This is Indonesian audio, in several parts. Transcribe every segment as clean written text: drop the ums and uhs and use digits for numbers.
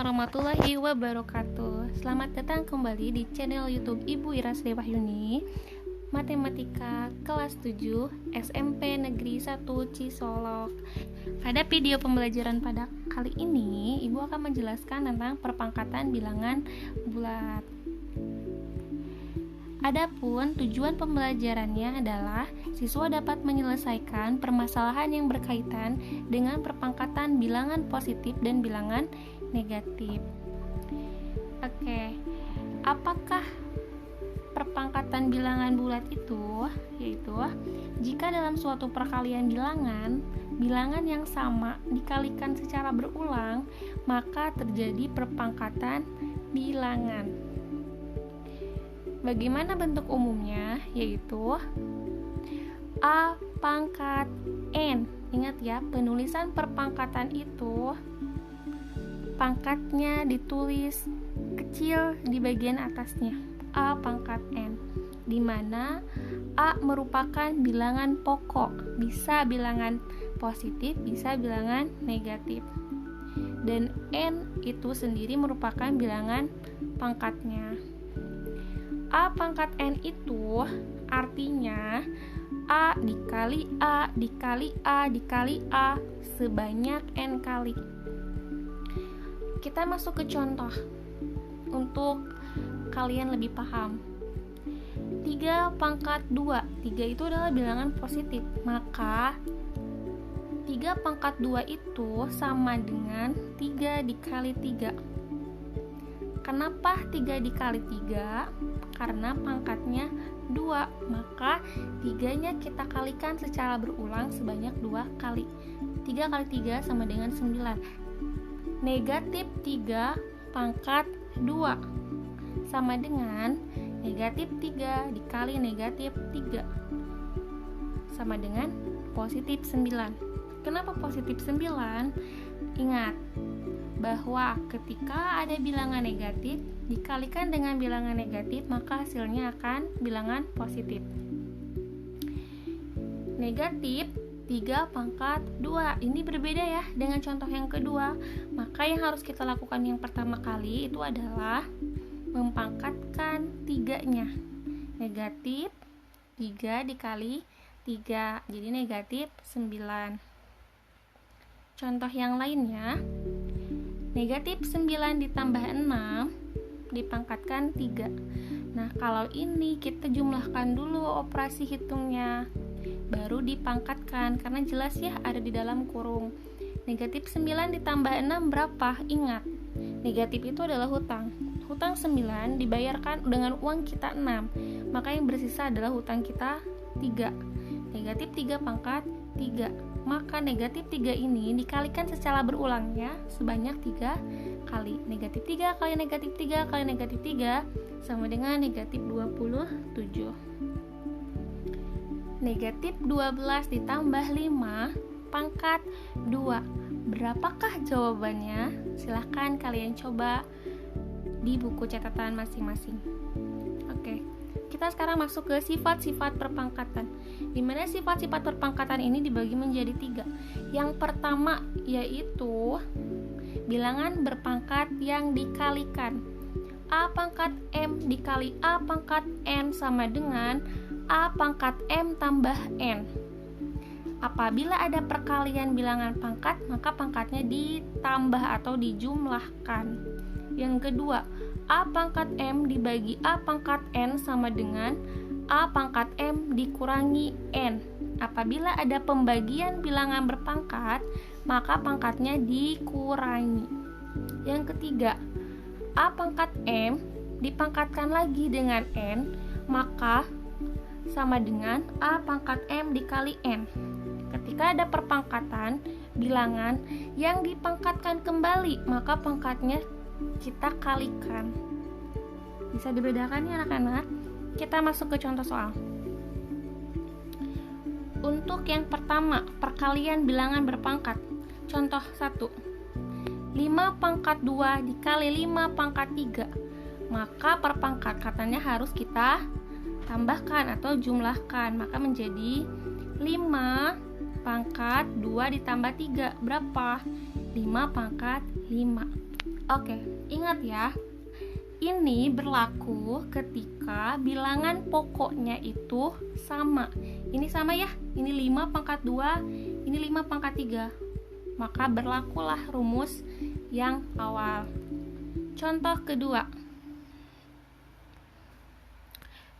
warahmatullahi wabarakatuh. Selamat datang kembali di channel YouTube Ibu Ira Sri Wahyuni, Matematika kelas 7 SMP Negeri 1 Cisolok. Pada video pembelajaran pada kali ini, Ibu akan menjelaskan tentang perpangkatan bilangan bulat. Adapun tujuan pembelajarannya adalah siswa dapat menyelesaikan permasalahan yang berkaitan dengan perpangkatan bilangan positif dan bilangan negatif. Oke, apakah perpangkatan bilangan bulat itu? Yaitu jika dalam suatu perkalian bilangan yang sama dikalikan secara berulang, maka terjadi perpangkatan bilangan. Bagaimana bentuk umumnya? Yaitu A pangkat N. Ingat ya, penulisan perpangkatan itu pangkatnya ditulis kecil di bagian atasnya, A pangkat N, di mana A merupakan bilangan pokok, bisa bilangan positif, bisa bilangan negatif, dan N itu sendiri merupakan bilangan pangkatnya. A pangkat N itu artinya A dikali A dikali A dikali A sebanyak N kali. Kita masuk ke contoh untuk kalian lebih paham. 3 pangkat 2. 3 itu adalah bilangan positif, maka 3 pangkat 2 itu sama dengan 3 dikali 3. Kenapa 3 dikali 3? Karena pangkatnya 2, maka 3-nya kita kalikan secara berulang sebanyak 2 kali. 3 kali 3 sama dengan 9. Negatif 3 pangkat 2 sama dengan negatif 3 dikali negatif 3 sama dengan positif 9. Kenapa positif 9? Ingat bahwa ketika ada bilangan negatif dikalikan dengan bilangan negatif, maka hasilnya akan bilangan positif. Negatif 3 pangkat 2. Ini berbeda ya dengan contoh yang kedua. Maka yang harus kita lakukan yang pertama kali itu adalah mempangkatkan 3-nya. Negatif 3 dikali 3, jadi negatif 9. Contoh yang lainnya, negatif 9 ditambah 6 dipangkatkan 3. Nah, kalau ini kita jumlahkan dulu operasi hitungnya, baru dipangkatkan, karena jelas ya ada di dalam kurung. Negatif 9 ditambah 6 berapa? Ingat, negatif itu adalah hutang. Hutang 9 dibayarkan dengan uang kita 6, maka yang bersisa adalah hutang kita 3. Negatif 3 pangkat 3. Maka negatif 3 ini dikalikan secara berulang ya, sebanyak 3 kali. Negatif 3 kali negatif 3 kali negatif 3 sama dengan negatif 27. Negatif 12 ditambah 5 pangkat 2. Berapakah jawabannya? Silahkan kalian coba di buku catatan masing-masing. Oke, kita sekarang masuk ke sifat-sifat perpangkatan, di mana sifat-sifat perpangkatan ini dibagi menjadi 3. Yang pertama yaitu bilangan berpangkat yang dikalikan. A pangkat M dikali A pangkat N sama dengan A pangkat M tambah N. Apabila ada perkalian bilangan pangkat, maka pangkatnya ditambah atau dijumlahkan. Yang kedua, A pangkat M dibagi A pangkat N sama dengan A pangkat M dikurangi N. Apabila ada pembagian bilangan berpangkat, maka pangkatnya dikurangi. Yang ketiga, A pangkat M dipangkatkan lagi dengan N, maka sama dengan A pangkat M dikali N. Ketika ada perpangkatan bilangan yang dipangkatkan kembali, maka pangkatnya kita kalikan. Bisa dibedakan ya anak-anak? Kita masuk ke contoh soal. Untuk yang pertama, perkalian bilangan berpangkat. Contoh 1. 5 pangkat 2 dikali 5 pangkat 3. Maka perpangkatannya harus kita tambahkan atau jumlahkan. Maka menjadi 5 pangkat 2 ditambah 3 berapa? 5 pangkat 5. Oke, ingat ya, ini berlaku ketika bilangan pokoknya itu sama. Ini sama ya, ini 5 pangkat 2, ini 5 pangkat 3. Maka berlakulah rumus yang awal. Contoh kedua,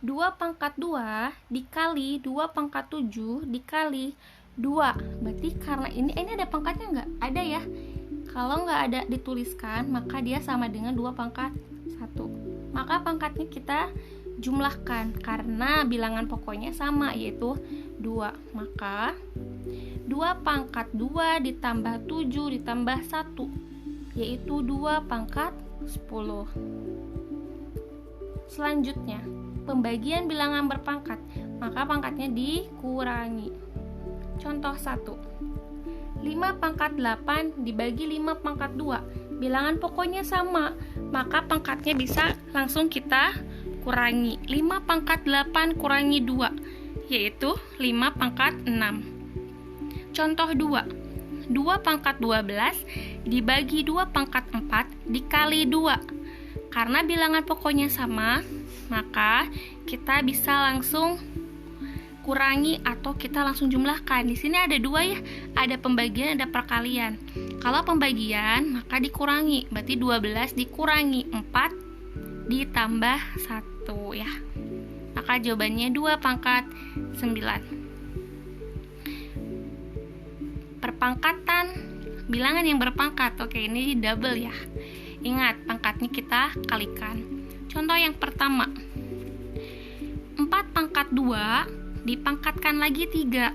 2 pangkat 2 dikali 2 pangkat 7 dikali 2. Berarti karena ini ada pangkatnya nggak? Ada ya. Kalau nggak ada dituliskan, maka dia sama dengan 2 pangkat 1. Maka pangkatnya kita jumlahkan karena bilangan pokoknya sama, yaitu 2. Maka 2 pangkat 2 ditambah 7 ditambah 1, yaitu 2 pangkat 10. Selanjutnya, pembagian bilangan berpangkat, maka pangkatnya dikurangi. Contoh 1, 5 pangkat 8 dibagi 5 pangkat 2. Bilangan pokoknya sama, maka pangkatnya bisa langsung kita kurangi. 5 pangkat 8 kurangi 2, yaitu 5 pangkat 6. Contoh 2, 2 pangkat 12 dibagi 2 pangkat 4 dikali 2. Karena bilangan pokoknya sama, maka kita bisa langsung kurangi atau kita langsung jumlahkan. Di sini ada 2 ya, ada pembagian, ada perkalian. Kalau pembagian, maka dikurangi. Berarti 12 dikurangi 4 ditambah 1 ya. Maka jawabannya 2 pangkat 9. Perpangkatan bilangan yang berpangkat. Oke, ini double ya. Ingat, pangkatnya kita kalikan. Contoh yang pertama, 4 pangkat 2 dipangkatkan lagi 3.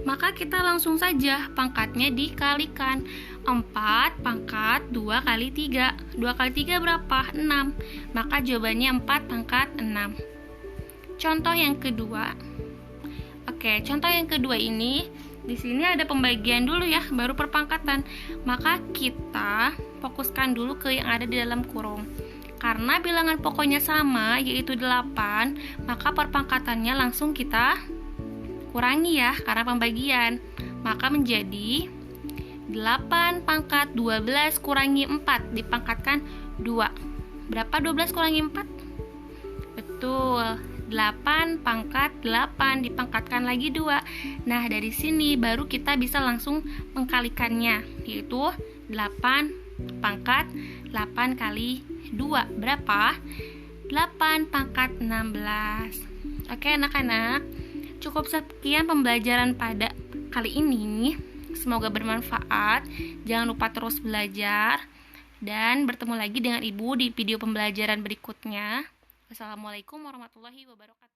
Maka kita langsung saja pangkatnya dikalikan. 4 pangkat 2 kali 3. 2 kali 3 berapa? 6. Maka jawabannya 4 pangkat 6. Contoh yang kedua. Oke, contoh yang kedua ini, di sini ada pembagian dulu ya, baru perpangkatan. Maka kita fokuskan dulu ke yang ada di dalam kurung. Karena bilangan pokoknya sama, yaitu 8, maka perpangkatannya langsung kita kurangi ya, karena pembagian. Maka menjadi 8 pangkat 12 kurangi 4, dipangkatkan 2. Berapa 12 kurangi 4? Betul, 8 pangkat 8 dipangkatkan lagi 2. Nah, dari sini baru kita bisa langsung mengkalikannya, yaitu 8 pangkat 8 kali 2 berapa? 8 pangkat 16. Oke anak-anak, cukup sekian pembelajaran pada kali ini. Semoga bermanfaat. Jangan lupa terus belajar, dan bertemu lagi dengan Ibu di video pembelajaran berikutnya. Wassalamualaikum warahmatullahi wabarakatuh.